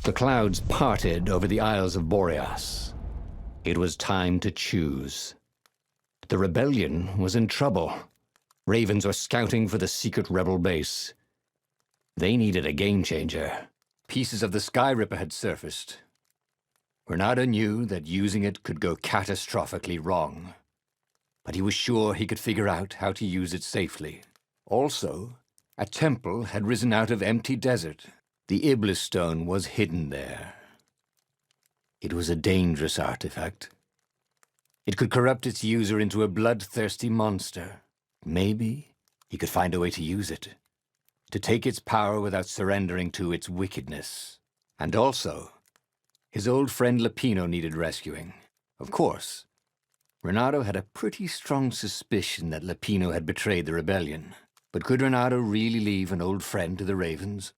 The clouds parted over the Isles of Boreas. It was time to choose. The rebellion was in trouble. Ravens were scouting for the secret rebel base. They needed a game-changer. Pieces of the Sky Ripper had surfaced. Renato knew that using it could go catastrophically wrong, but he was sure he could figure out how to use it safely. Also, a temple had risen out of empty desert. The Iblis stone was hidden there. It was a dangerous artifact. It could corrupt its user into a bloodthirsty monster. Maybe he could find a way to use it, to take its power without surrendering to its wickedness. And also, his old friend Lapino needed rescuing. Of course, Renato had a pretty strong suspicion that Lapino had betrayed the rebellion. But could Renato really leave an old friend to the Ravens?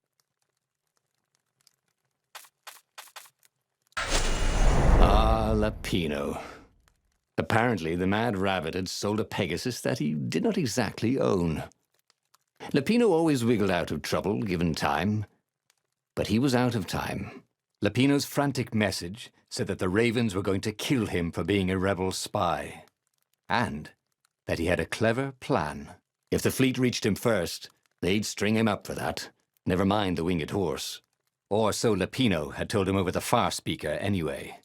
Ah, Lapino. Apparently, the Mad Rabbit had sold a Pegasus that he did not exactly own. Lapino always wiggled out of trouble, given time. But he was out of time. Lapino's frantic message said that the Ravens were going to kill him for being a rebel spy. And that he had a clever plan. If the fleet reached him first, they'd string him up for that. Never mind the winged horse. Or so Lapino had told him over the far speaker anyway.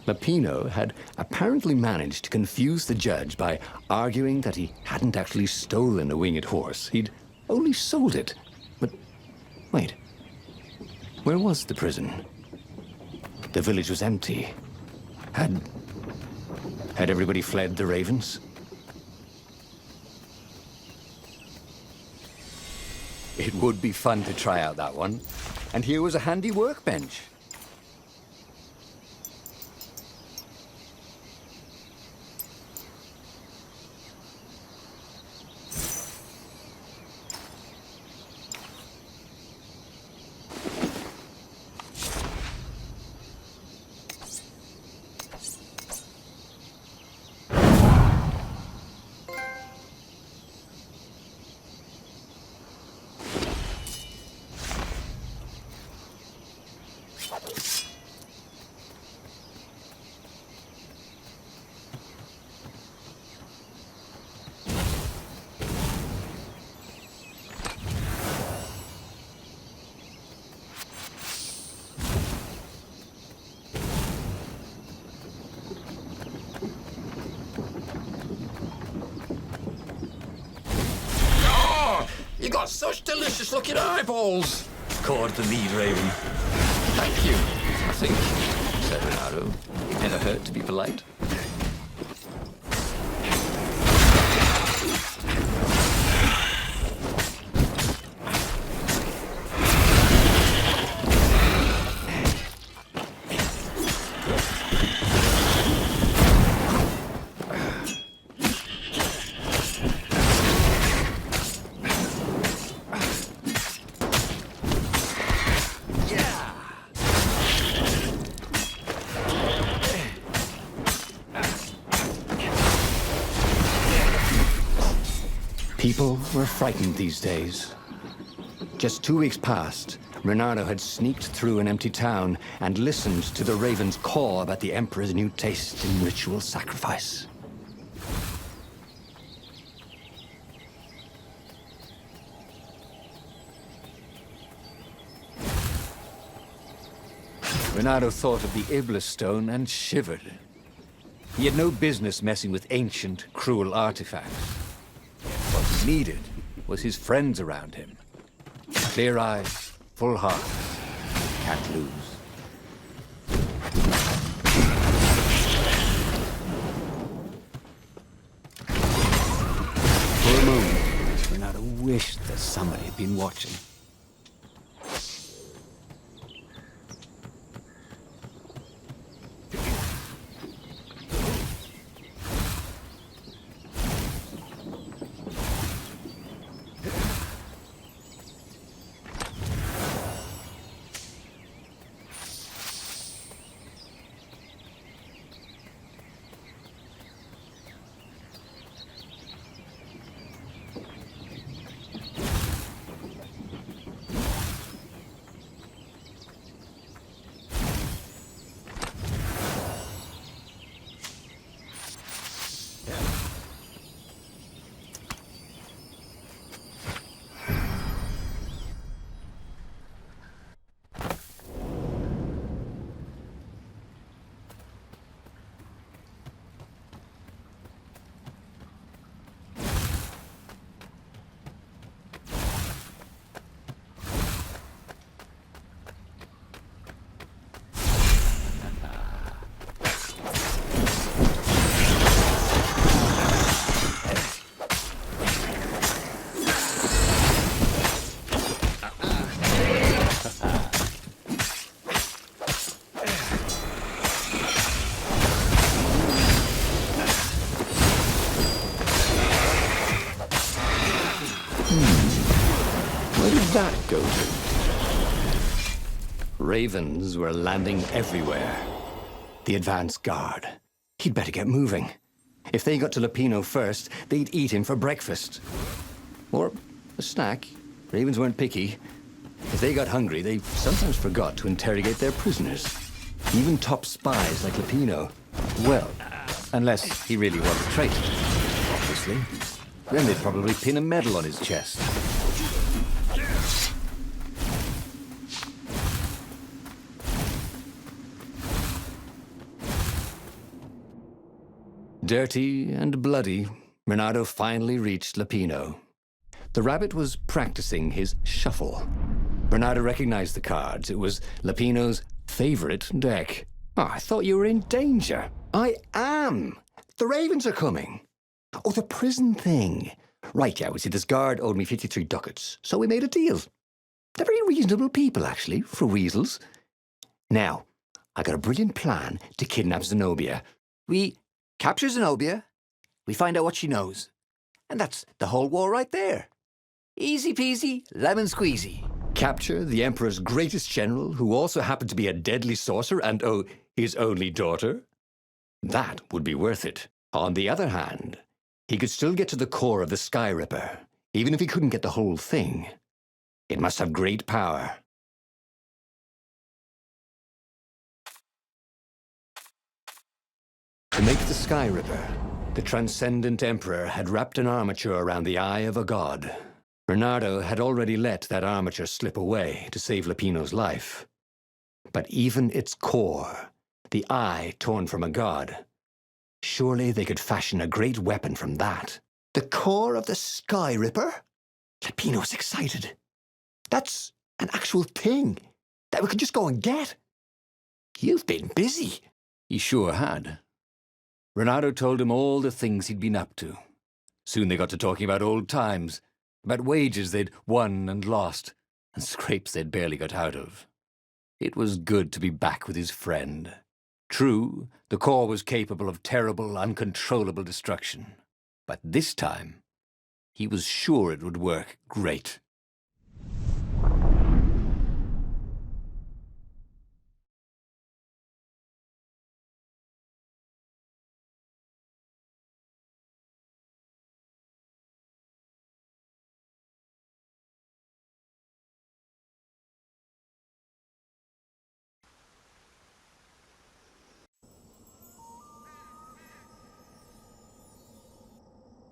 Lapino had apparently managed to confuse the judge by arguing that he hadn't actually stolen a winged horse. He'd only sold it. But wait, where was the prison? The village was empty. Had everybody fled the Ravens? It would be fun to try out that one. And here was a handy workbench. You got such delicious-looking eyeballs! Caught the lead, Raven. Thank you, I think, said Renato. It never hurt to be polite. People were frightened these days. Just 2 weeks past, Renato had sneaked through an empty town and listened to the Ravens caw about the Emperor's new taste in ritual sacrifice. Renato thought of the Iblis stone and shivered. He had no business messing with ancient, cruel artifacts. What he needed was his friends around him. Clear eyes, full heart. Can't lose. For a moment, Renato wished that somebody had been watching. Where did that go to? Ravens were landing everywhere. The advance guard. He'd better get moving. If they got to Lupino first, they'd eat him for breakfast. Or a snack. Ravens weren't picky. If they got hungry, they sometimes forgot to interrogate their prisoners. Even top spies like Lupino. Well, unless he really was a traitor, obviously. Then they'd probably pin a medal on his chest. Dirty and bloody, Renato finally reached Lupino. The rabbit was practicing his shuffle. Renato recognized the cards. It was Lupino's favorite deck. Oh, I thought you were in danger. I am. The ravens are coming. Oh, the prison thing. Right, yeah, we see this guard owed me 53 ducats, so we made a deal. They're very reasonable people, actually, for weasels. Now, I got a brilliant plan to kidnap Zenobia. We capture Zenobia, we find out what she knows. And that's the whole war right there. Easy peasy, lemon squeezy. Capture the Emperor's greatest general, who also happened to be a deadly sorcerer and, oh, his only daughter? That would be worth it. On the other hand, he could still get to the core of the Sky Ripper, even if he couldn't get the whole thing. It must have great power. To make the Sky Ripper, the transcendent Emperor had wrapped an armature around the eye of a god. Bernardo had already let that armature slip away to save Lupino's life. But even its core, the eye torn from a god, surely they could fashion a great weapon from that. The core of the Sky Ripper? Lupino's excited. That's an actual thing that we could just go and get. You've been busy. He sure had. Renato told him all the things he'd been up to. Soon they got to talking about old times, about wages they'd won and lost, and scrapes they'd barely got out of. It was good to be back with his friend. True, the core was capable of terrible, uncontrollable destruction. But this time, he was sure it would work great.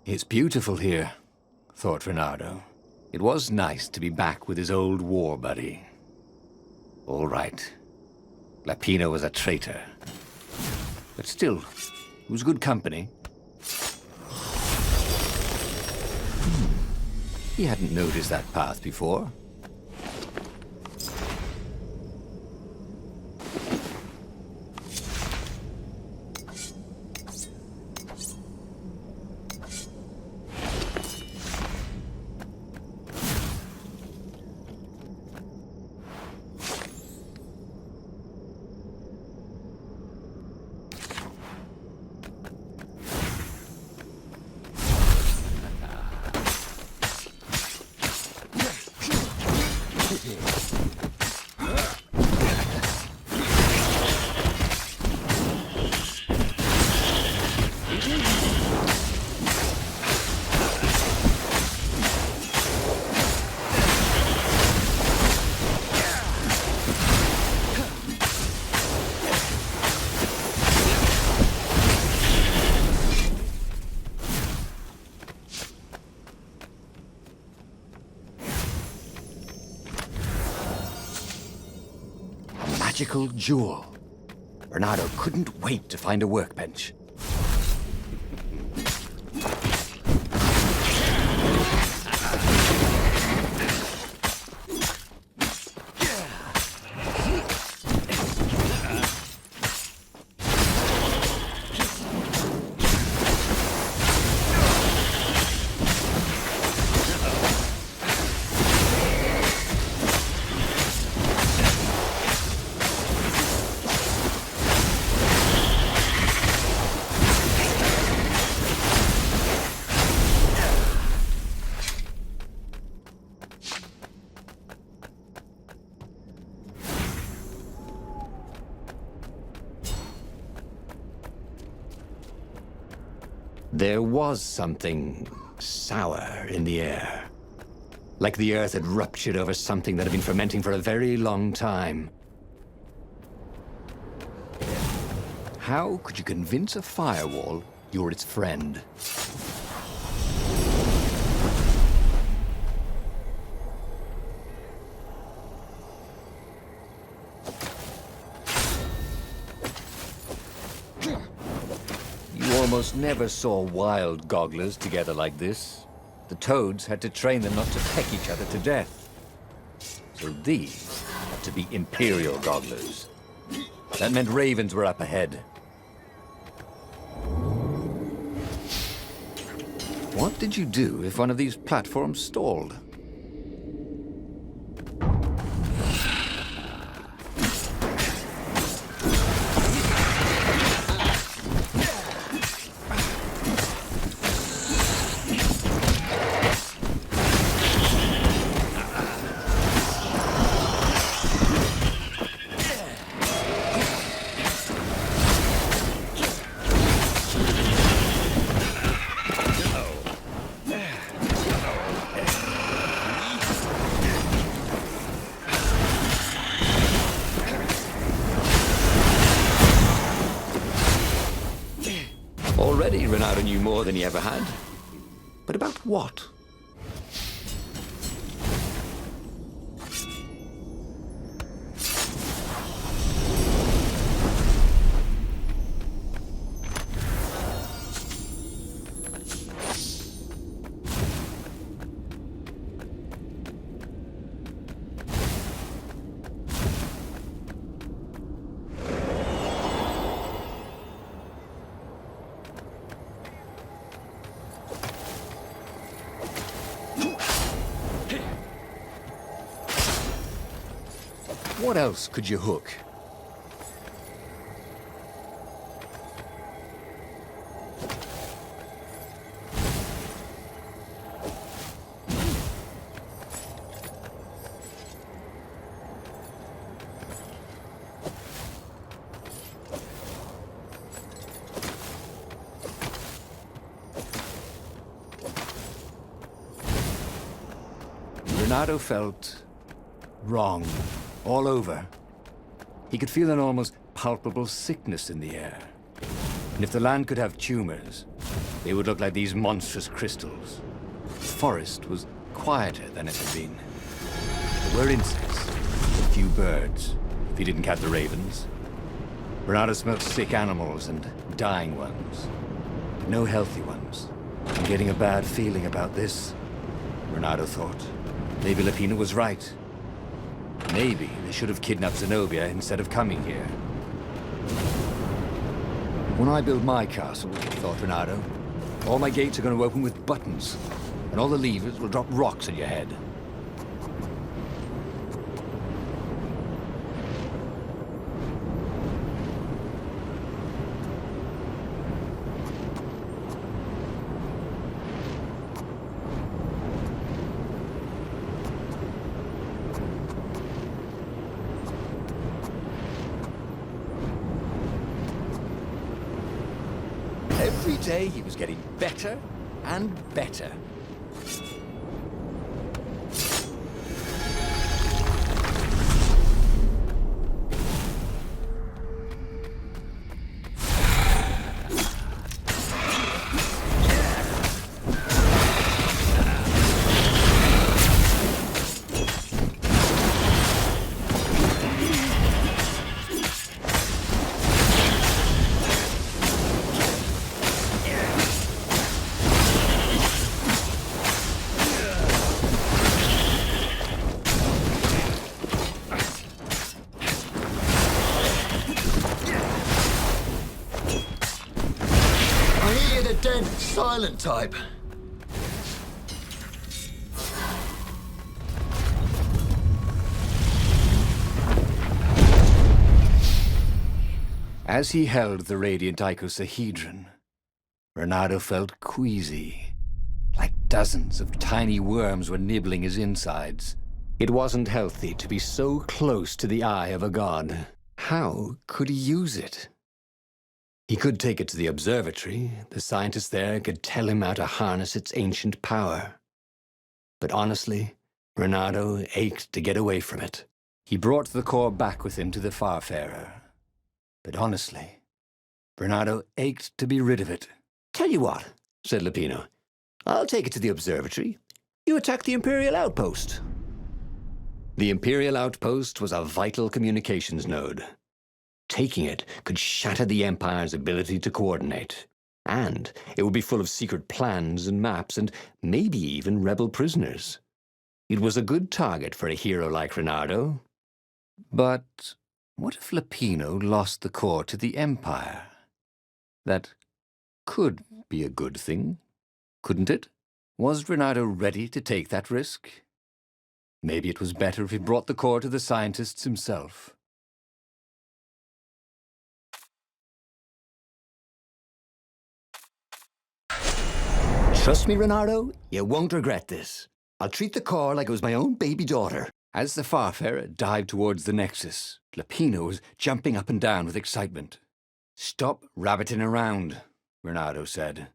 It's beautiful here, thought Renato. It was nice to be back with his old war buddy. All right, Lapino was a traitor. But still, it was good company. He hadn't noticed that path before. Magical jewel. Bernardo couldn't wait to find a workbench. There was something sour in the air. Like the earth had ruptured over something that had been fermenting for a very long time. How could you convince a firewall you're its friend? Almost never saw wild gogglers together like this. The toads had to train them not to peck each other to death. So these had to be imperial gogglers. That meant ravens were up ahead. What did you do if one of these platforms stalled? Already, Renato knew more than he ever had. But about what? What else could you hook? Renato felt wrong all over. He could feel an almost palpable sickness in the air. And if the land could have tumors, they would look like these monstrous crystals. The forest was quieter than it had been. There were insects, a few birds, if he didn't count the ravens. Renato smelt sick animals and dying ones. No healthy ones. I'm getting a bad feeling about this, Renato thought. Maybe Lapino was right. Maybe they should have kidnapped Zenobia instead of coming here. When I build my castle, thought Renato, all my gates are going to open with buttons, and all the levers will drop rocks at your head. Every day he was getting better and better. Silent type. As he held the radiant icosahedron, Renato felt queasy, like dozens of tiny worms were nibbling his insides. It wasn't healthy to be so close to the eye of a god. How could he use it? He could take it to the observatory. The scientists there could tell him how to harness its ancient power. But honestly, Renato ached to get away from it. He brought the core back with him to the Farfarer. But honestly, Renato ached to be rid of it. Tell you what, said Lapino. I'll take it to the observatory. You attack the Imperial outpost. The Imperial outpost was a vital communications node. Taking it could shatter the Empire's ability to coordinate. And it would be full of secret plans and maps and maybe even rebel prisoners. It was a good target for a hero like Renato. But what if Lapino lost the core to the Empire? That could be a good thing, couldn't it? Was Renato ready to take that risk? Maybe it was better if he brought the core to the scientists himself. Trust me, Renato, you won't regret this. I'll treat the core like it was my own baby daughter. As the Farfarer dived towards the Nexus, Lapino was jumping up and down with excitement. Stop rabbiting around, Renato said.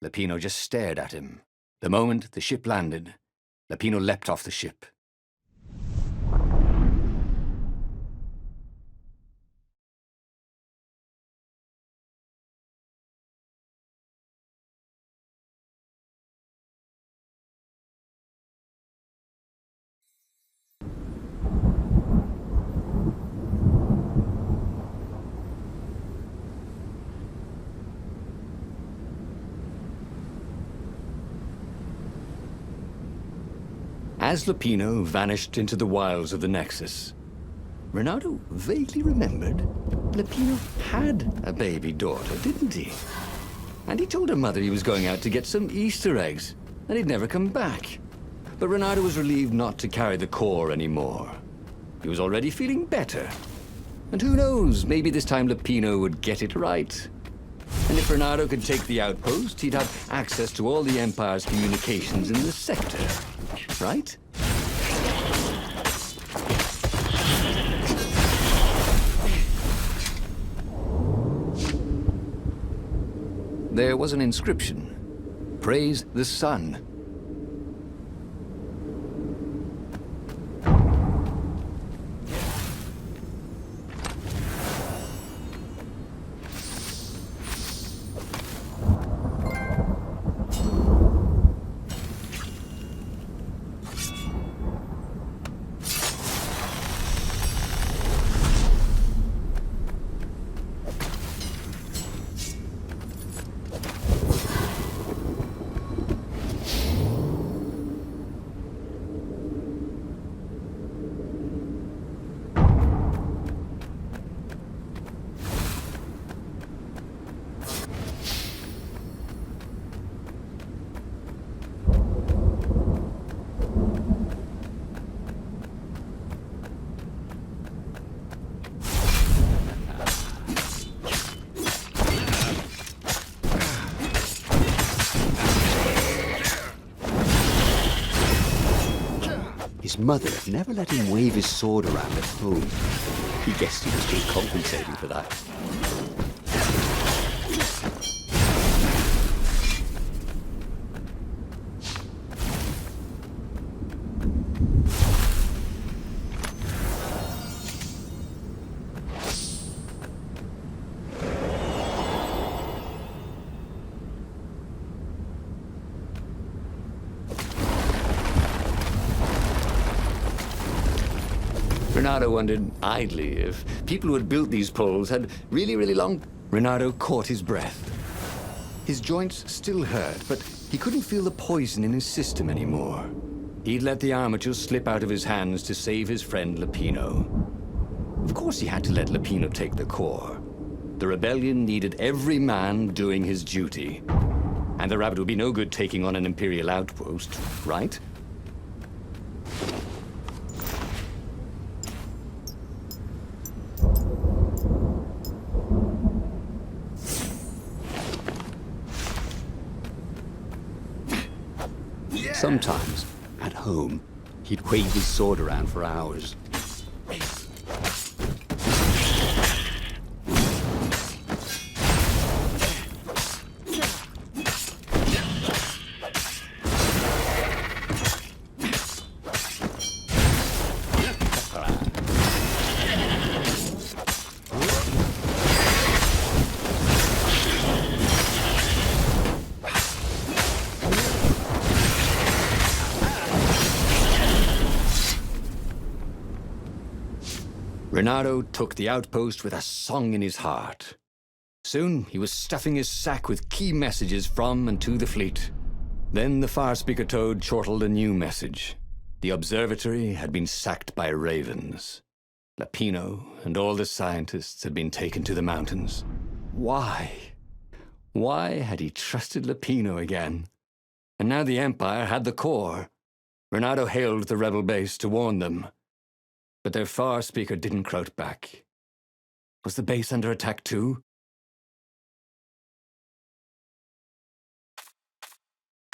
Lapino just stared at him. The moment the ship landed, Lapino leapt off the ship. As Lapino vanished into the wilds of the Nexus, Renato vaguely remembered Lapino had a baby daughter, didn't he? And he told her mother he was going out to get some Easter eggs, and he'd never come back. But Renato was relieved not to carry the core anymore. He was already feeling better. And who knows, maybe this time Lapino would get it right. And if Renato could take the outpost, he'd have access to all the Empire's communications in the sector. Right? There was an inscription. Praise the sun. His mother had never let him wave his sword around at home. He guessed he was still compensating for that. Renato wondered idly if people who had built these poles had really long... Renato caught his breath. His joints still hurt, but he couldn't feel the poison in his system anymore. He'd let the armature slip out of his hands to save his friend Lupino. Of course he had to let Lupino take the core. The rebellion needed every man doing his duty. And the rabbit would be no good taking on an Imperial outpost, right? Sometimes, at home, he'd wave his sword around for hours. Renato took the outpost with a song in his heart. Soon, he was stuffing his sack with key messages from and to the fleet. Then the far-speaker toad chortled a new message. The observatory had been sacked by ravens. Lupino and all the scientists had been taken to the mountains. Why? Why had he trusted Lupino again? And now the Empire had the core. Renato hailed the rebel base to warn them. But their far-speaker didn't crout back. Was the base under attack too?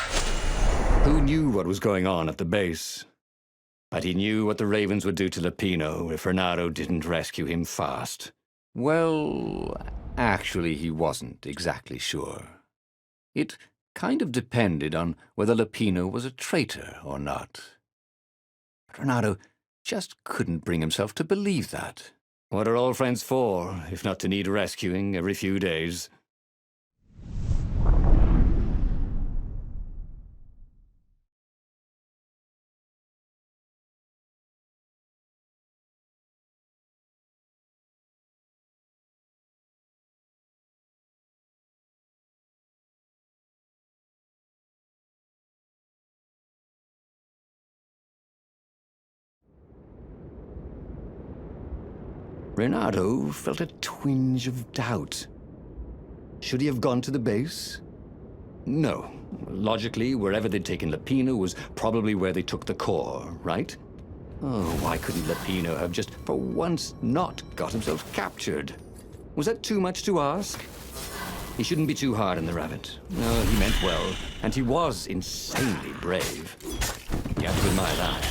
Who knew what was going on at the base? But he knew what the ravens would do to Lupino if Renato didn't rescue him fast. Well, actually, he wasn't exactly sure. It kind of depended on whether Lupino was a traitor or not. But Renato just couldn't bring himself to believe that. What are old friends for, if not to need rescuing every few days? Renato felt a twinge of doubt. Should he have gone to the base? No. Logically, wherever they'd taken Lupino was probably where they took the core, right? Oh, why couldn't Lupino have just, for once, not got himself captured? Was that too much to ask? He shouldn't be too hard on the rabbit. No, he meant well, and he was insanely brave. You have to admire that.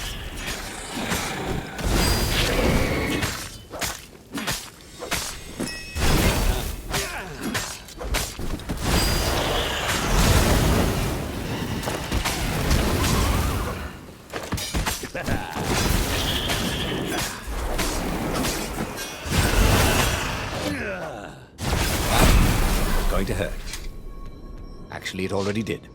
Going to hurt. Actually, it already did.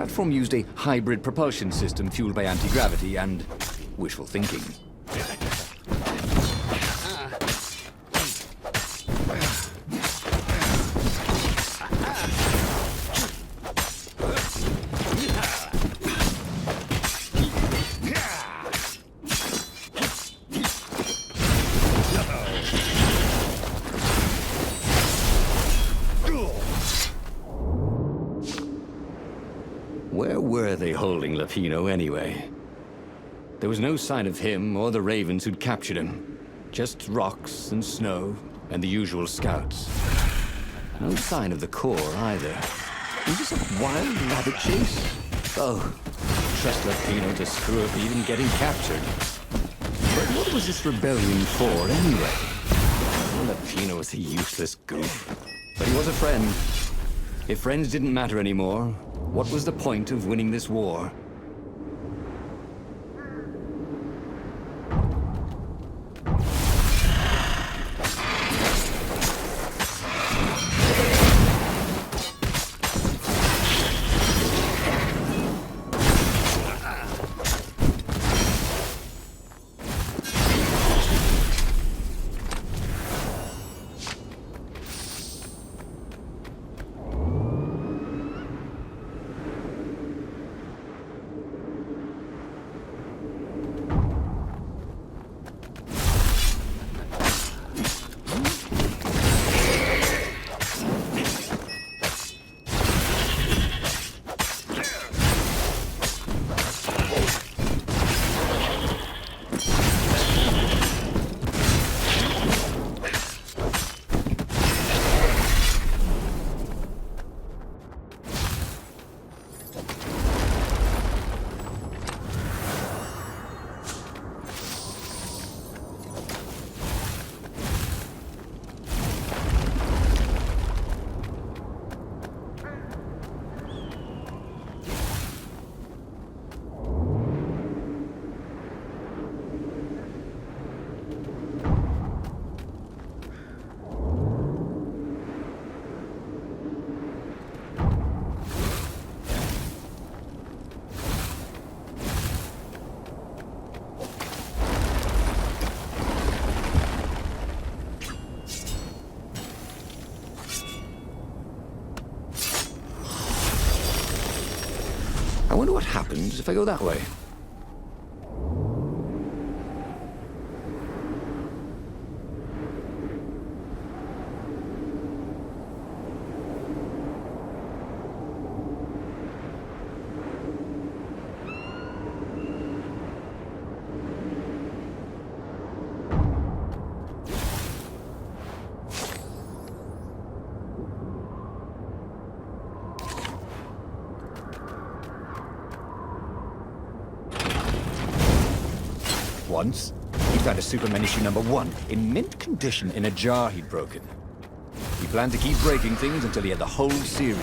platform used a hybrid propulsion system fueled by anti-gravity and wishful thinking. Where were they holding Lapino anyway? There was no sign of him or the ravens who'd captured him. Just rocks and snow and the usual scouts. No sign of the core either. Was this a wild rabbit chase? Oh, trust Lapino to screw up even getting captured. But what was this rebellion for anyway? Well, Lapino was a useless goof. But he was a friend. If friends didn't matter anymore, what was the point of winning this war? I wonder what happens if I go that way. Once, he found a Superman issue #1 in mint condition in a jar he'd broken. He planned to keep breaking things until he had the whole series.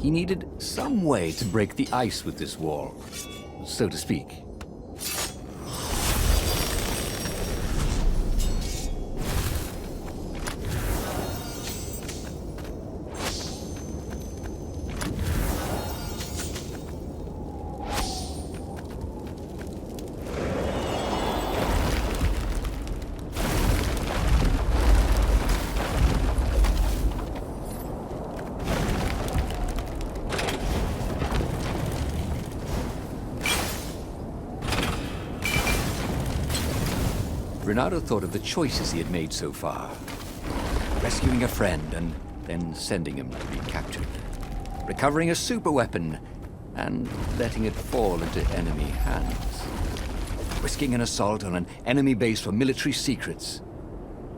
He needed some way to break the ice with this wall, so to speak. Renato thought of the choices he had made so far. Rescuing a friend and then sending him to be captured. Recovering a superweapon and letting it fall into enemy hands. Risking an assault on an enemy base for military secrets.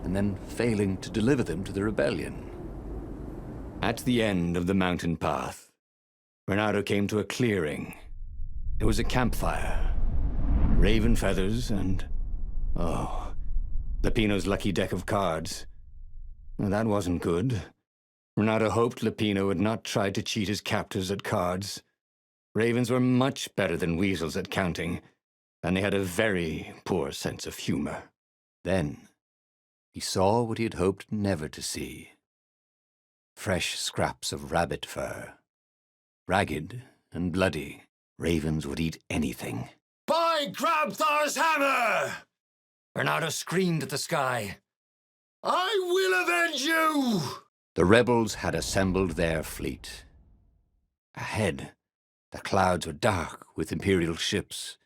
and then failing to deliver them to the rebellion. At the end of the mountain path, Renato came to a clearing. There was a campfire, raven feathers, and, oh, Lupino's lucky deck of cards. Well, that wasn't good. Renato hoped Lupino had not tried to cheat his captors at cards. Ravens were much better than weasels at counting, and they had a very poor sense of humor. Then he saw what he had hoped never to see. Fresh scraps of rabbit fur. Ragged and bloody, ravens would eat anything. By Grabthar's hammer! Renato screamed at the sky. I will avenge you! The rebels had assembled their fleet. Ahead, the clouds were dark with Imperial ships.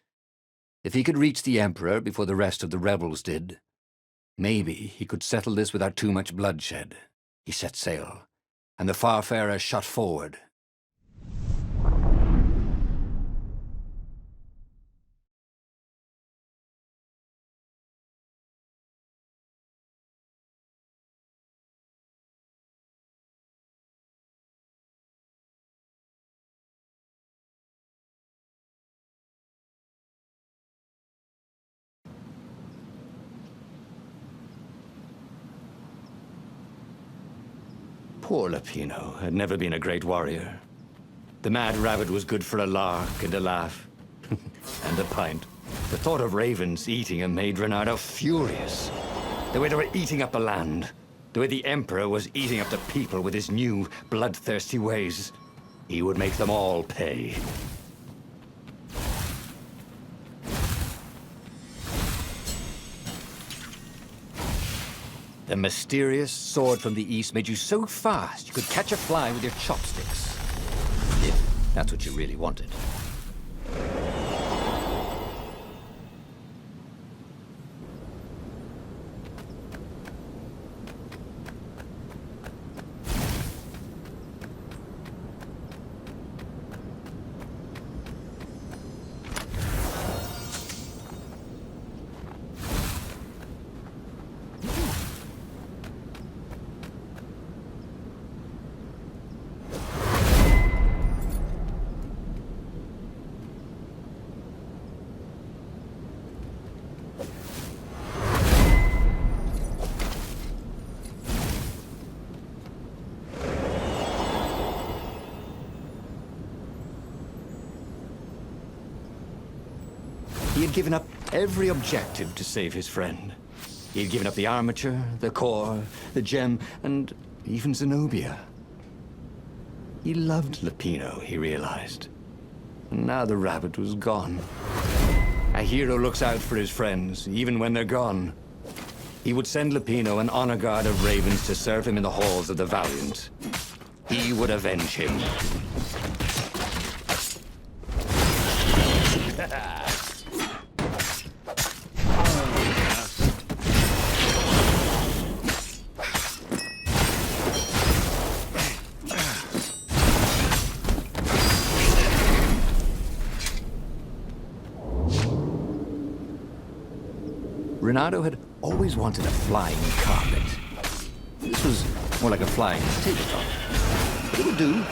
If he could reach the Emperor before the rest of the rebels did, maybe he could settle this without too much bloodshed. He set sail, and the Farfarer shot forward. Poor Lupino had never been a great warrior. The mad rabbit was good for a lark and a laugh, and a pint. The thought of ravens eating him made Renato furious. The way they were eating up the land, the way the Emperor was eating up the people with his new, bloodthirsty ways. He would make them all pay. The mysterious sword from the east made you so fast you could catch a fly with your chopsticks. If that's what you really wanted. He had given up every objective to save his friend. He had given up the armature, the core, the gem, and even Zenobia. He loved Lupino, he realized. And now the rabbit was gone. A hero looks out for his friends, even when they're gone. He would send Lupino an honor guard of ravens to serve him in the halls of the valiant. He would avenge him. Renato had always wanted a flying carpet. This was more like a flying tabletop. It would do.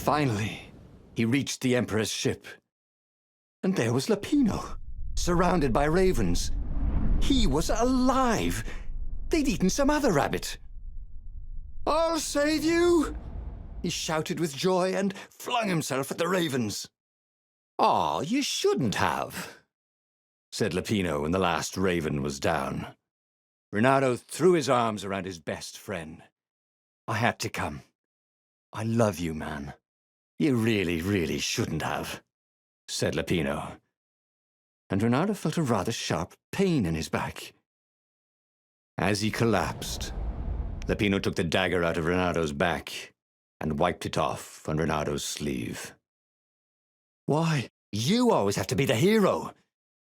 Finally, he reached the Emperor's ship. And there was Lapino, surrounded by ravens. He was alive. They'd eaten some other rabbit. "I'll save you!" he shouted with joy and flung himself at the ravens. "Aw, you shouldn't have," said Lapino when the last raven was down. Renato threw his arms around his best friend. "I had to come. I love you, man." "You really, really shouldn't have," said Lapino. And Renato felt a rather sharp pain in his back. As he collapsed, Lapino took the dagger out of Renato's back and wiped it off on Renato's sleeve. "Why, you always have to be the hero.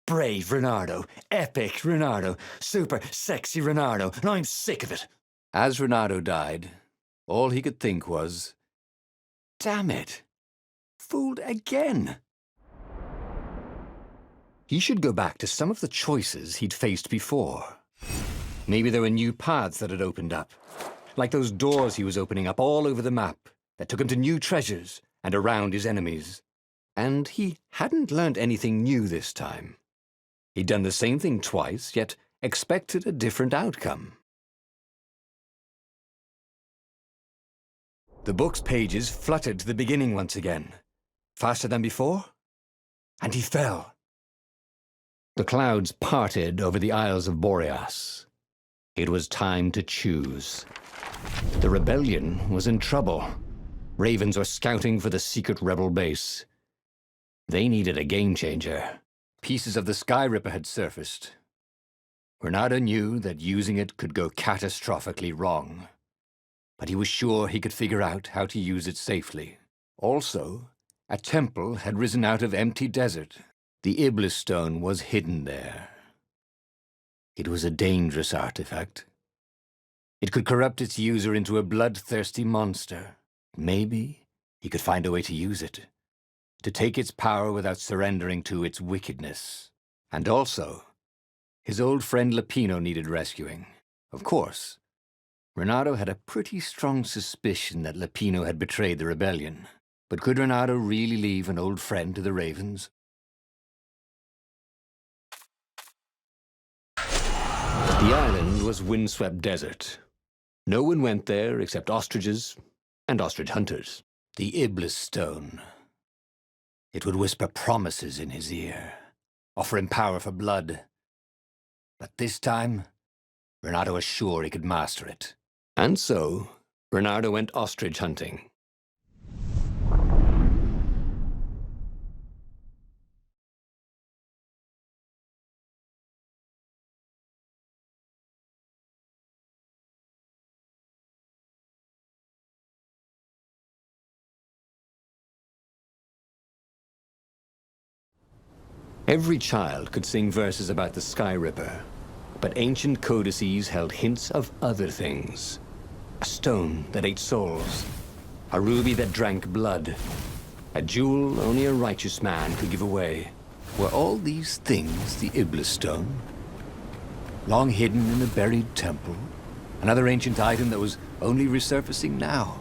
Brave Renato, epic Renato, super sexy Renato, and I'm sick of it." As Renato died, all he could think was, damn it, fooled again. He should go back to some of the choices he'd faced before. Maybe there were new paths that had opened up, like those doors he was opening up all over the map that took him to new treasures and around his enemies. And he hadn't learned anything new this time. He'd done the same thing twice, yet expected a different outcome. The book's pages fluttered to the beginning once again, faster than before, and he fell. The clouds parted over the Isles of Boreas. It was time to choose. The rebellion was in trouble. Ravens were scouting for the secret rebel base. They needed a game-changer. Pieces of the Sky Ripper had surfaced. Renato knew that using it could go catastrophically wrong, but he was sure he could figure out how to use it safely. Also, a temple had risen out of empty desert. The Iblis stone was hidden there. It was a dangerous artifact. It could corrupt its user into a bloodthirsty monster. Maybe he could find a way to use it, to take its power without surrendering to its wickedness. And also, his old friend Lapino needed rescuing. Of course, Renato had a pretty strong suspicion that Lapino had betrayed the rebellion. But could Renato really leave an old friend to the ravens? The island was windswept desert. No one went there except ostriches and ostrich hunters. The Iblis stone. It would whisper promises in his ear, offer him power for blood. But this time, Renato was sure he could master it. And so, Renato went ostrich hunting. Every child could sing verses about the Sky Ripper, but ancient codices held hints of other things. A stone that ate souls, a ruby that drank blood, a jewel only a righteous man could give away. Were all these things the Iblis stone? Long hidden in a buried temple? Another ancient item that was only resurfacing now?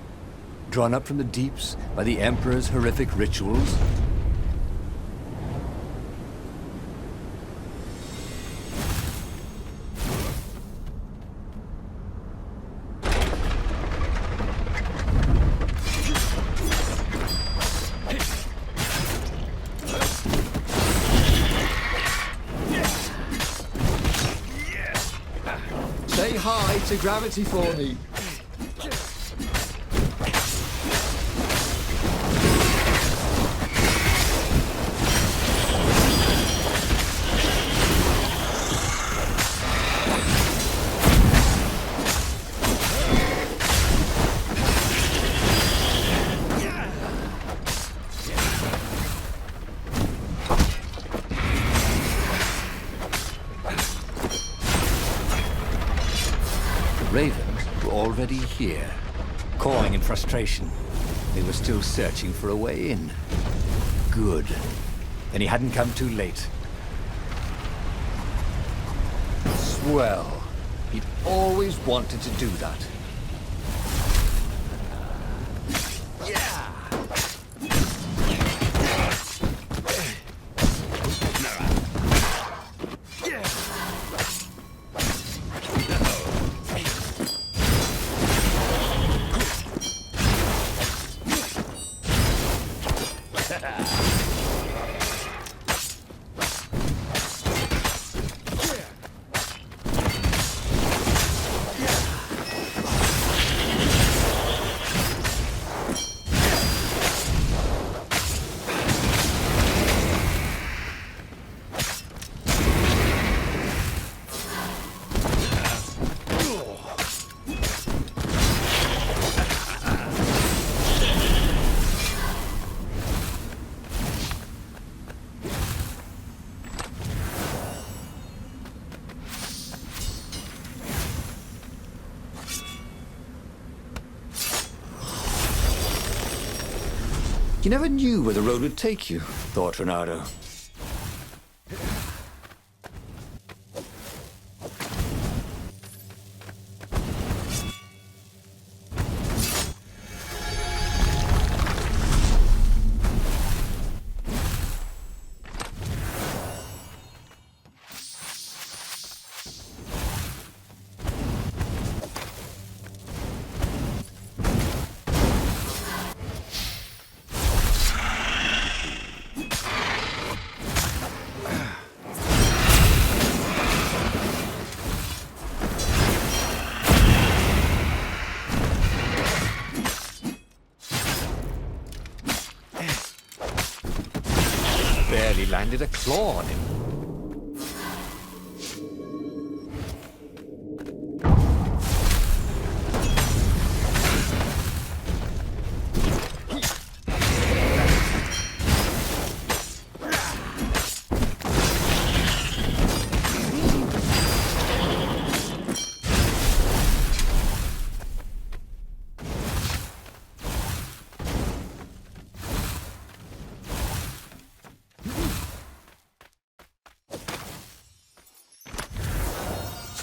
Drawn up from the deeps by the Emperor's horrific rituals? Say hi to gravity for me. Ravens were already here, cawing in frustration. They were still searching for a way in. Good. Then he hadn't come too late. Swell. He'd always wanted to do that. Yeah! You never knew where the road would take you, thought Renato. Barely landed a claw on him.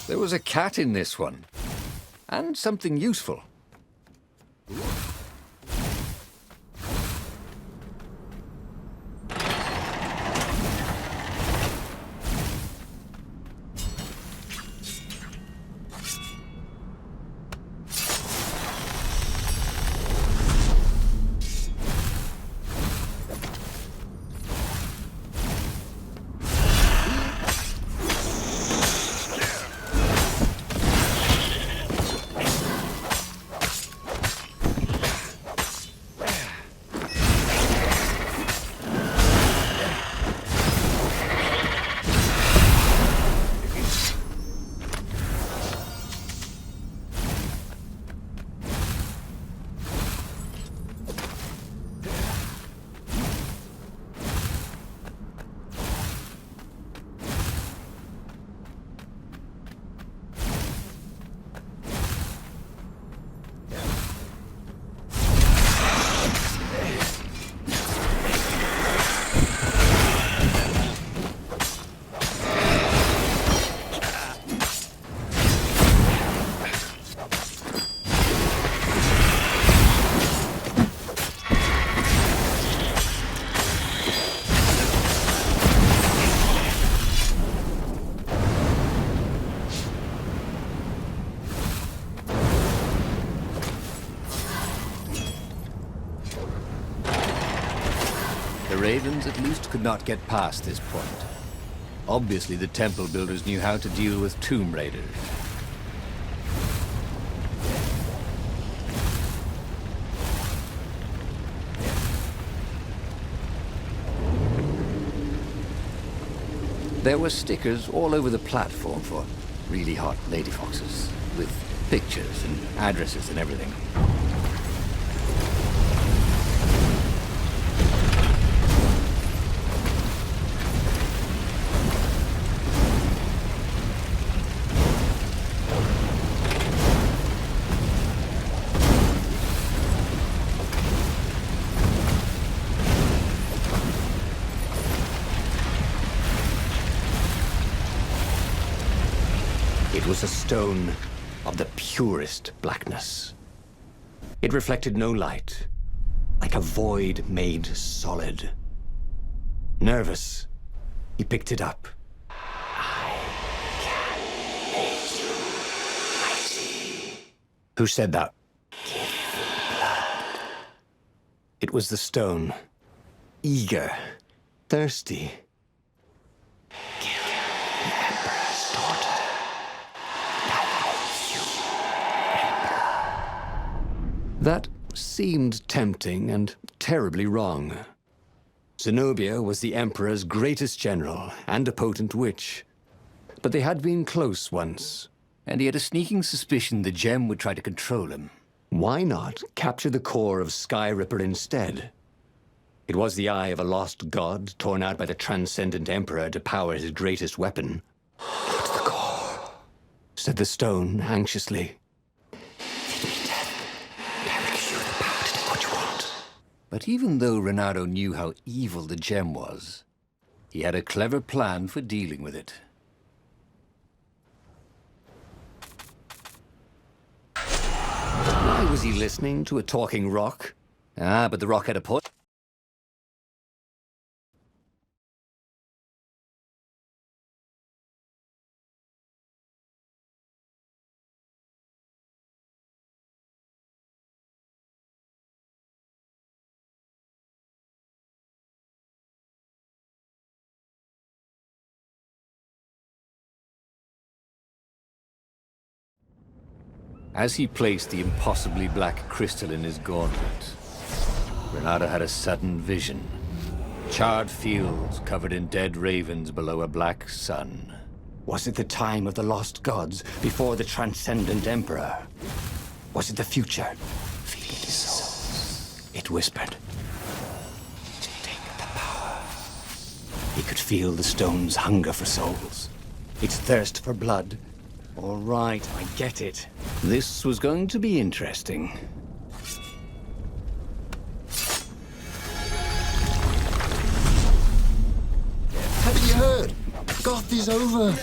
There was a cat in this one, and something useful. The Ravens at least could not get past this point. Obviously, the temple builders knew how to deal with tomb raiders. There were stickers all over the platform for really hot lady foxes, with pictures and addresses and everything. It was a stone of the purest blackness. It reflected no light, like a void made solid. Nervous, he picked it up. I can make you mighty. Who said that? Give me blood. It was the stone, eager, thirsty. Kill the Emperor's daughter. That seemed tempting and terribly wrong. Zenobia was the Emperor's greatest general and a potent witch. But they had been close once, and he had a sneaking suspicion the gem would try to control him. Why not capture the core of Sky Ripper instead? It was the eye of a lost god torn out by the transcendent Emperor to power his greatest weapon. Not the core, said the stone anxiously. But even though Renato knew how evil the gem was, he had a clever plan for dealing with it. Why was he listening to a talking rock? Ah, but the rock had a point. As he placed the impossibly black crystal in his gauntlet, Renato had a sudden vision. Charred fields covered in dead ravens below a black sun. Was it the time of the lost gods before the transcendent emperor? Was it the future? Feel his souls. It whispered. Take the power. He could feel the stone's hunger for souls. Its thirst for blood. All right, I get it. This was going to be interesting. Have you heard? Goth is over.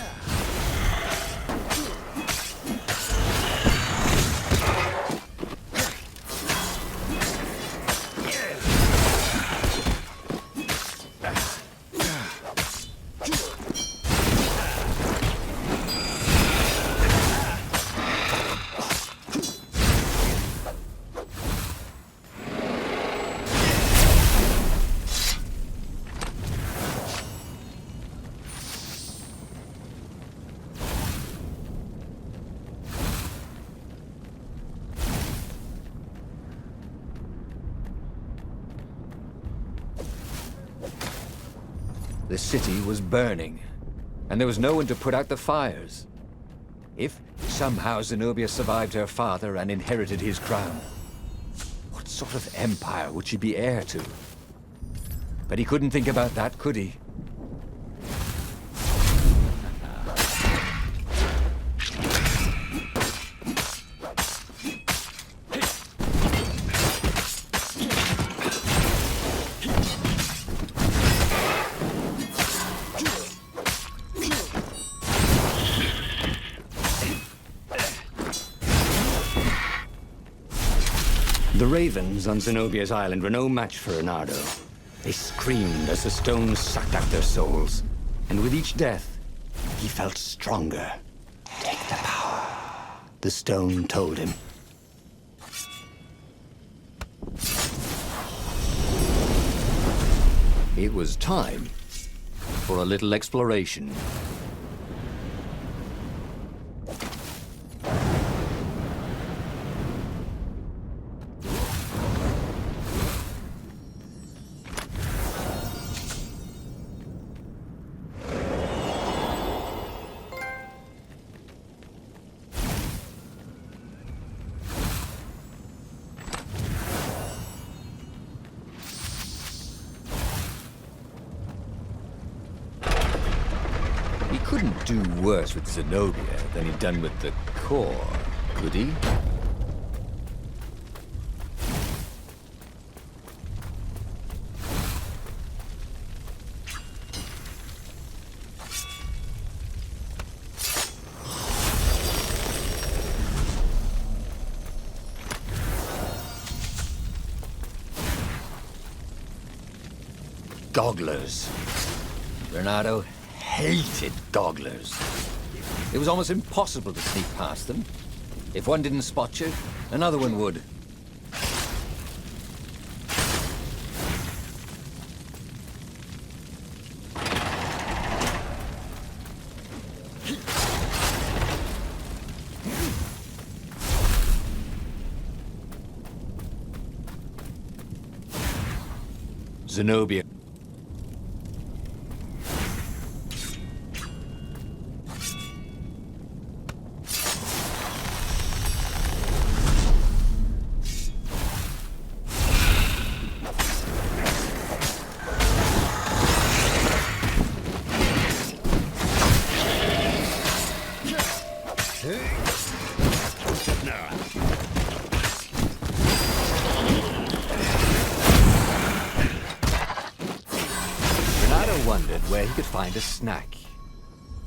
The city was burning, and there was no one to put out the fires. If somehow Zenobia survived her father and inherited his crown, what sort of empire would she be heir to? But he couldn't think about that, could he? The ravens on Zenobia's island were no match for Renato. They screamed as the stones sucked out their souls. And with each death, he felt stronger. Take the power, the stone told him. It was time for a little exploration. He couldn't do worse with Zenobia than he'd done with the core, could he? Gogglers. Renato hated gogglers. It was almost impossible to sneak past them. If one didn't spot you, another one would. Zenobia. Renato wondered where he could find a snack.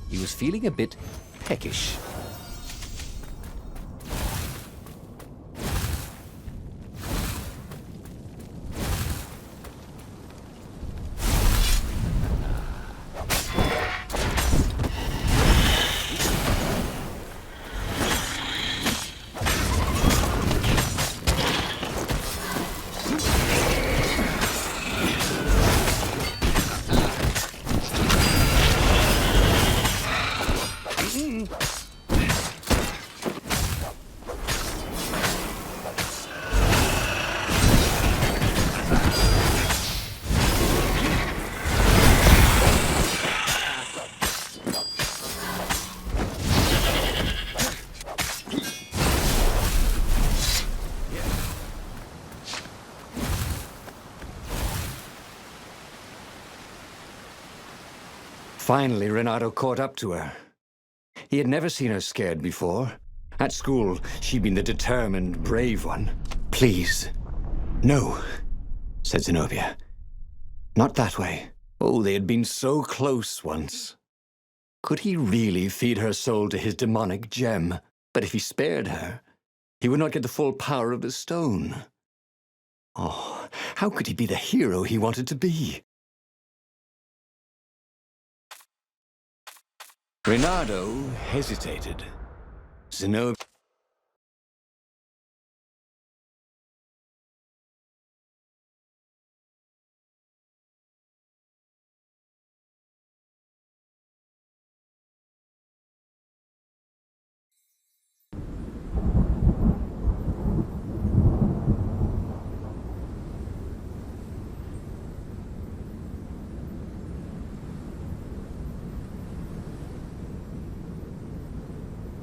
He was feeling a bit peckish. Finally, Renato caught up to her. He had never seen her scared before. At school, she'd been the determined, brave one. "Please, no," said Zenobia. "Not that way." Oh, they had been so close once. Could he really feed her soul to his demonic gem? But if he spared her, he would not get the full power of the stone. Oh, how could he be the hero he wanted to be? Renato hesitated. Zenobia...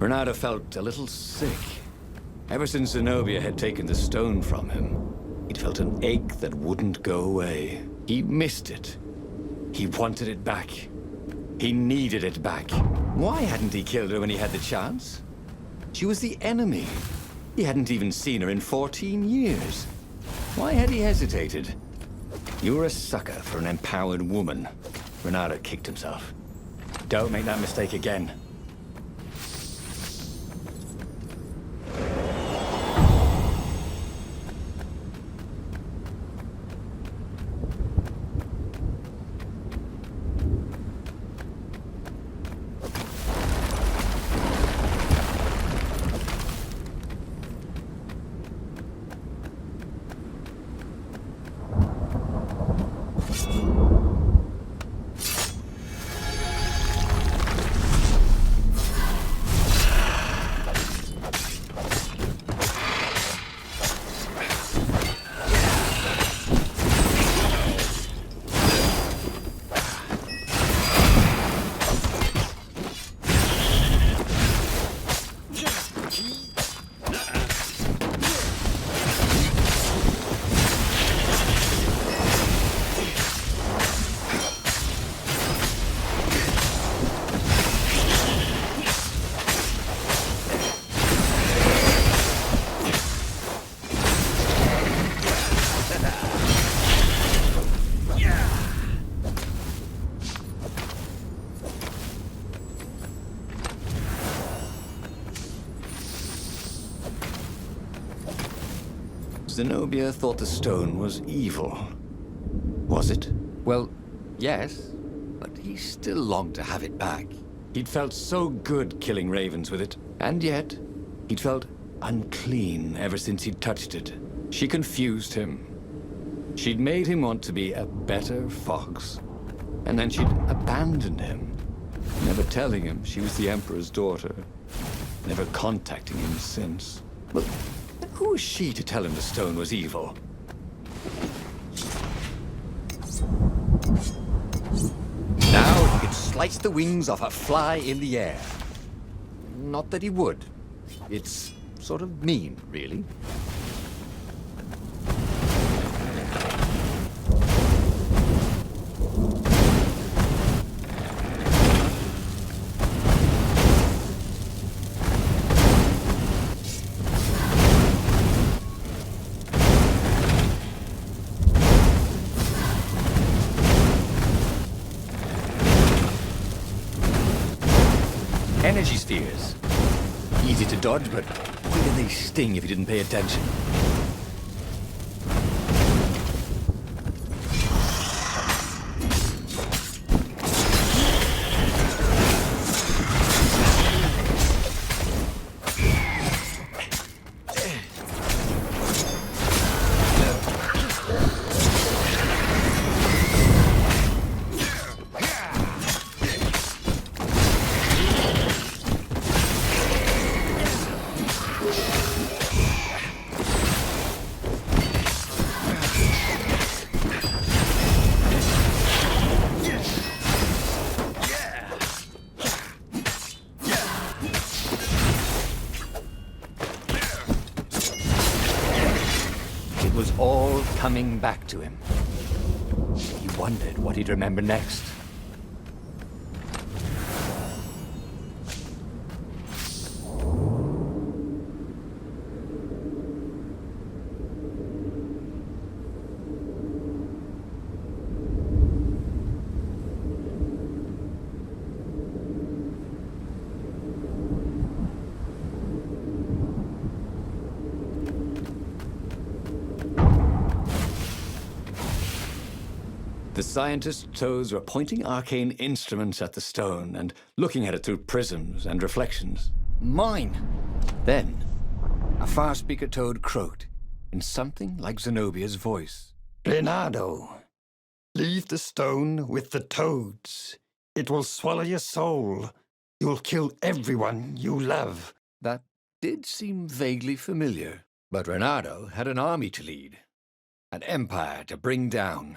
Renato felt a little sick. Ever since Zenobia had taken the stone from him, he'd felt an ache that wouldn't go away. He missed it. He wanted it back. He needed it back. Why hadn't he killed her when he had the chance? She was the enemy. He hadn't even seen her in 14 years. Why had he hesitated? You were a sucker for an empowered woman. Renato kicked himself. Don't make that mistake again. Zenobia thought the stone was evil. Was it? Well, yes, but he still longed to have it back. He'd felt so good killing ravens with it, and yet he'd felt unclean ever since he'd touched it. She confused him. She'd made him want to be a better fox, and then she'd abandoned him, never telling him she was the Emperor's daughter, never contacting him since. But who was she to tell him the stone was evil? Now he could slice the wings off a fly in the air. Not that he would. It's sort of mean, really. energy spheres. Easy to dodge, but boy did they sting if you didn't pay attention. It was all coming back to him. He wondered what he'd remember next. The scientist's toes were pointing arcane instruments at the stone and looking at it through prisms and reflections. Mine! Then, a far speaker toad croaked in something like Zenobia's voice. Leonardo, leave the stone with the toads. It will swallow your soul. You'll kill everyone you love. That did seem vaguely familiar, but Reynardo had an army to lead, an empire to bring down.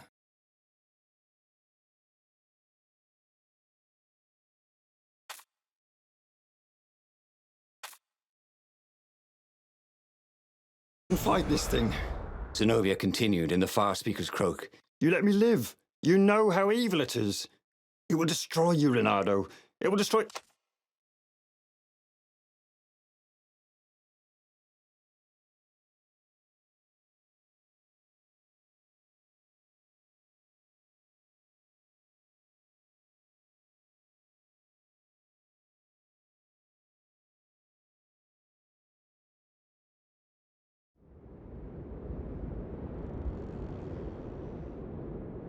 Fight this thing. Zenobia continued in the far speaker's croak. You let me live. You know how evil it is. It will destroy you, Leonardo. It will destroy...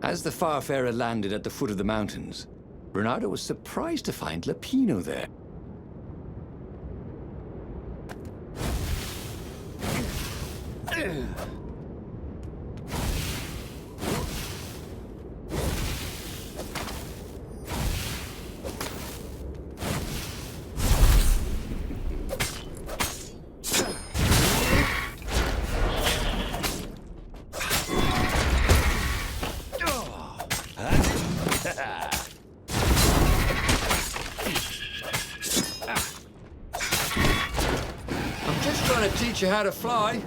As the Farfarer landed at the foot of the mountains, Bernardo was surprised to find Lapino there. I'm just trying to teach you how to fly.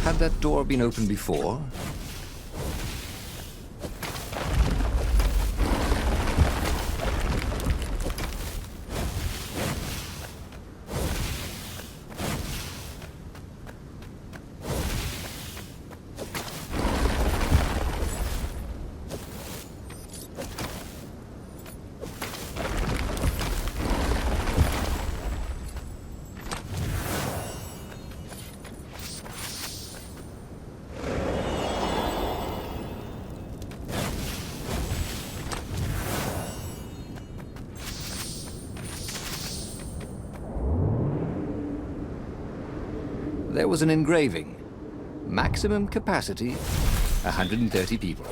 Had that door been opened before? There was an engraving. Maximum capacity, 130 people.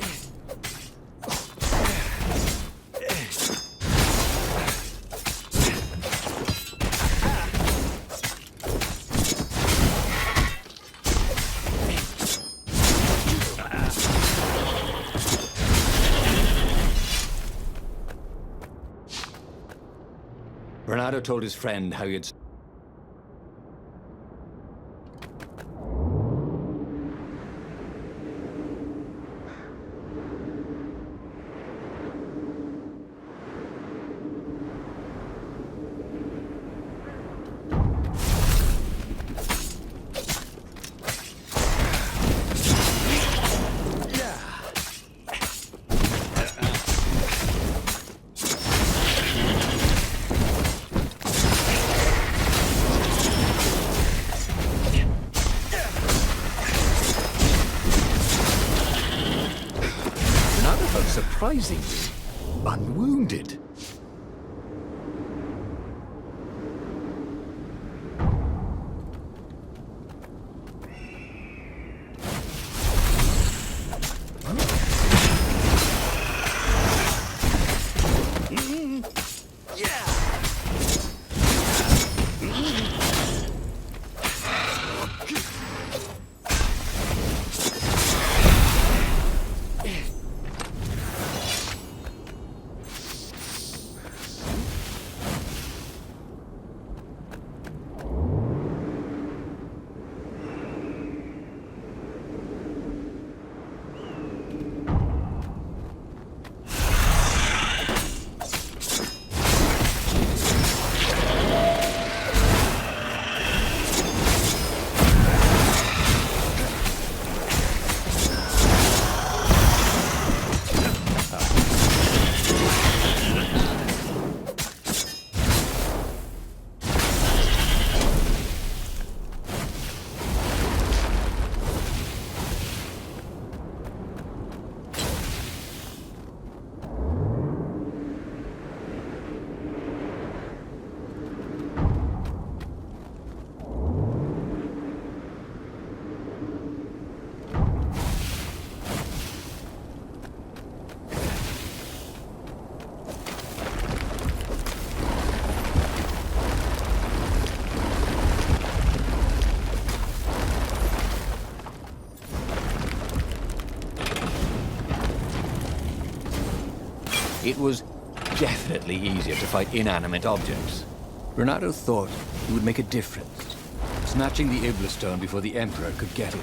Renato told his friend how he had... Renato felt surprisingly unwounded. It was definitely easier to fight inanimate objects. Renato thought it would make a difference, snatching the Iblastone before the Emperor could get it.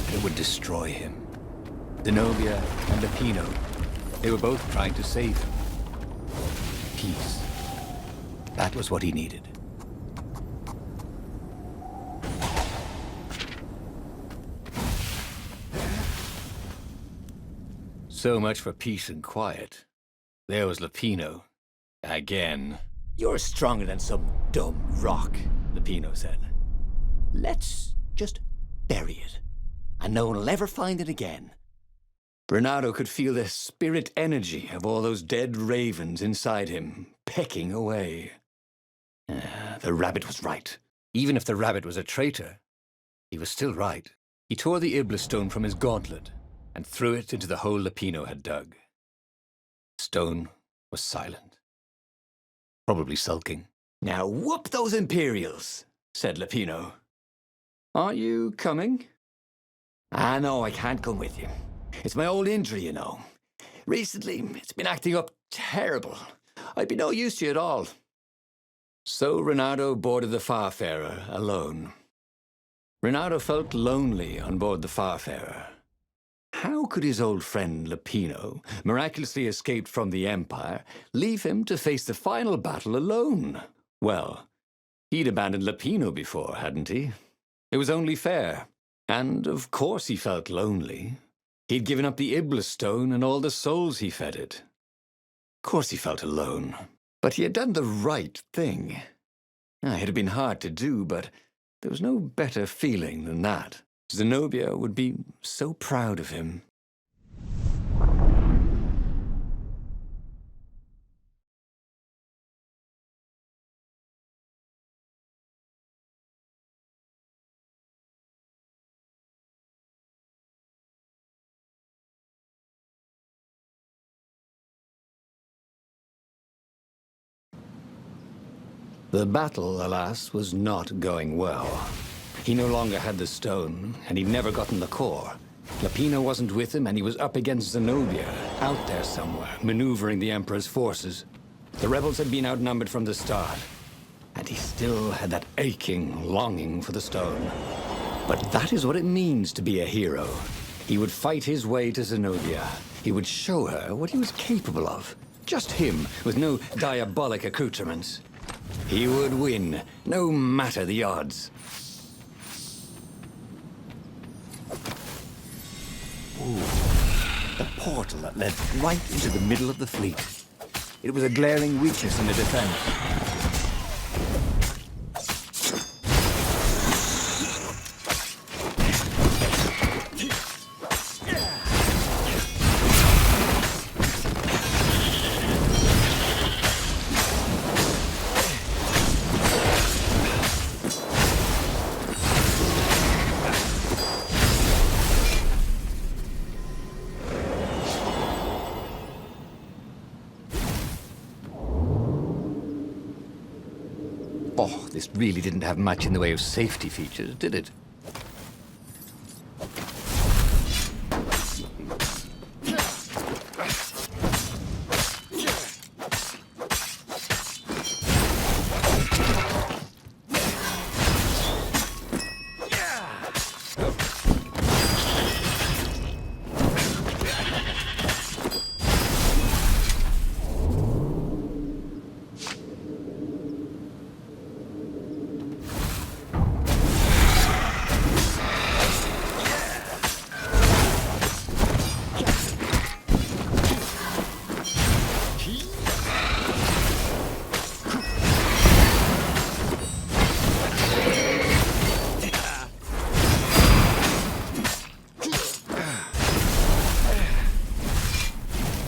But it would destroy him. Zenobia and Lupino, they were both trying to save him. Peace. That was what he needed. So much for peace and quiet. There was Lupino. Again. You're stronger than some dumb rock, Lupino said. Let's just bury it, and no one will ever find it again. Renato could feel the spirit energy of all those dead ravens inside him, pecking away. The rabbit was right. Even if the rabbit was a traitor, he was still right. He tore the Iblastone from his gauntlet and threw it into the hole Lupino had dug. The stone was silent, probably sulking. Now whoop those Imperials, said Lupino. Aren't you coming? Ah, no, I can't come with you. It's my old injury, you know. Recently, it's been acting up terrible. I'd be no use to you at all. So Renato boarded the Farfarer alone. Renato felt lonely on board the Farfarer. How could his old friend Lupino, miraculously escaped from the Empire, leave him to face the final battle alone? Well, he'd abandoned Lupino before, hadn't he? It was only fair. And of course he felt lonely. He'd given up the Iblastone and all the souls he fed it. Of course he felt alone. But he had done the right thing. It had been hard to do, but there was no better feeling than that. Zenobia would be so proud of him. The battle, alas, was not going well. He no longer had the stone, and he'd never gotten the core. Lupino wasn't with him, and he was up against Zenobia, out there somewhere, maneuvering the Emperor's forces. The rebels had been outnumbered from the start, and he still had that aching longing for the stone. But that is what it means to be a hero. He would fight his way to Zenobia. He would show her what he was capable of. Just him, with no diabolic accoutrements. He would win, no matter the odds. The portal that led right into the middle of the fleet. It was a glaring weakness in the defense. Oh, this really didn't have much in the way of safety features, did it?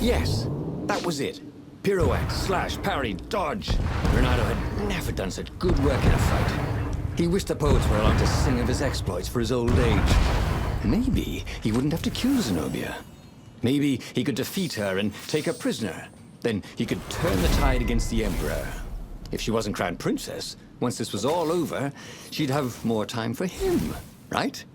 Yes, that was it. Pirouette, slash, parry, dodge. Renato had never done such good work in a fight. He wished the poets were allowed to sing of his exploits for his old age. Maybe he wouldn't have to kill Zenobia. Maybe he could defeat her and take her prisoner. Then he could turn the tide against the Emperor. If she wasn't crowned princess, once this was all over, she'd have more time for him, right?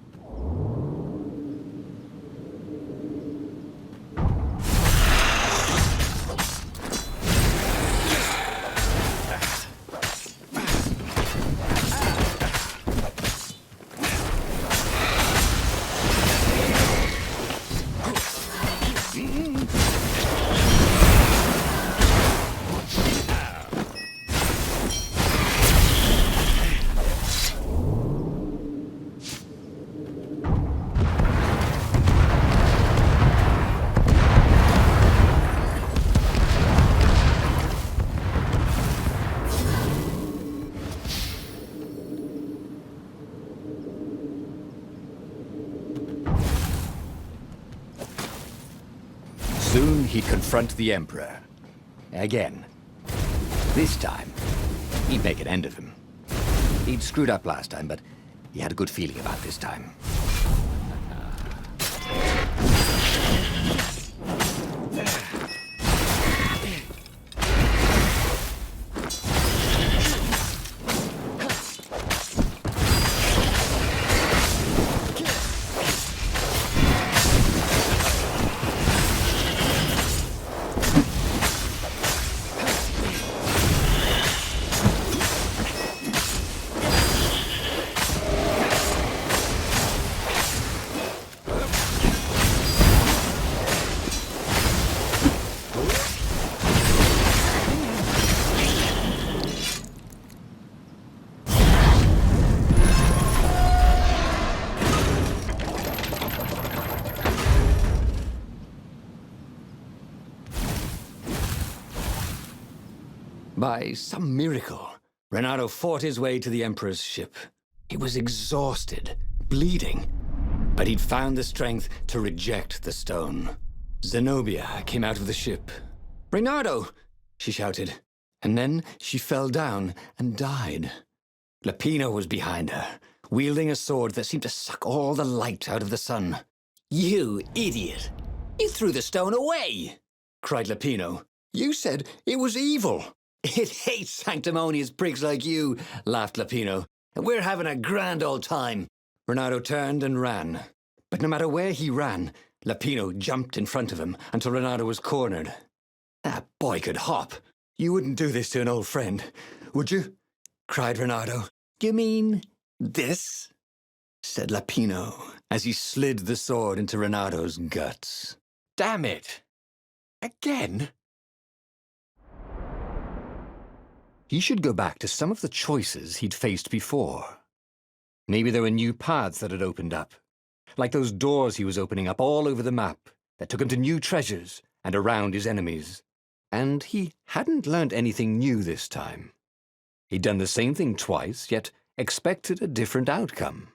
Soon he'd confront the Emperor. Again. This time, he'd make an end of him. He'd screwed up last time, but he had a good feeling about this time. By some miracle, Renato fought his way to the Emperor's ship. He was exhausted, bleeding, but he'd found the strength to reject the stone. Zenobia came out of the ship. "Renato!" she shouted, and then she fell down and died. Lapino was behind her, wielding a sword that seemed to suck all the light out of the sun. "You idiot! You threw the stone away!" cried Lapino. "You said it was evil." "It hates sanctimonious prigs like you," laughed Lapino. "And we're having a grand old time." Renato turned and ran. But no matter where he ran, Lapino jumped in front of him until Renato was cornered. That boy could hop. You wouldn't do this to an old friend, would you? Cried Renato. You mean this? Said Lapino, as he slid the sword into Renato's guts. Damn it! Again? He should go back to some of the choices he'd faced before. Maybe there were new paths that had opened up, like those doors he was opening up all over the map that took him to new treasures and around his enemies. And he hadn't learned anything new this time. He'd done the same thing twice, yet expected a different outcome.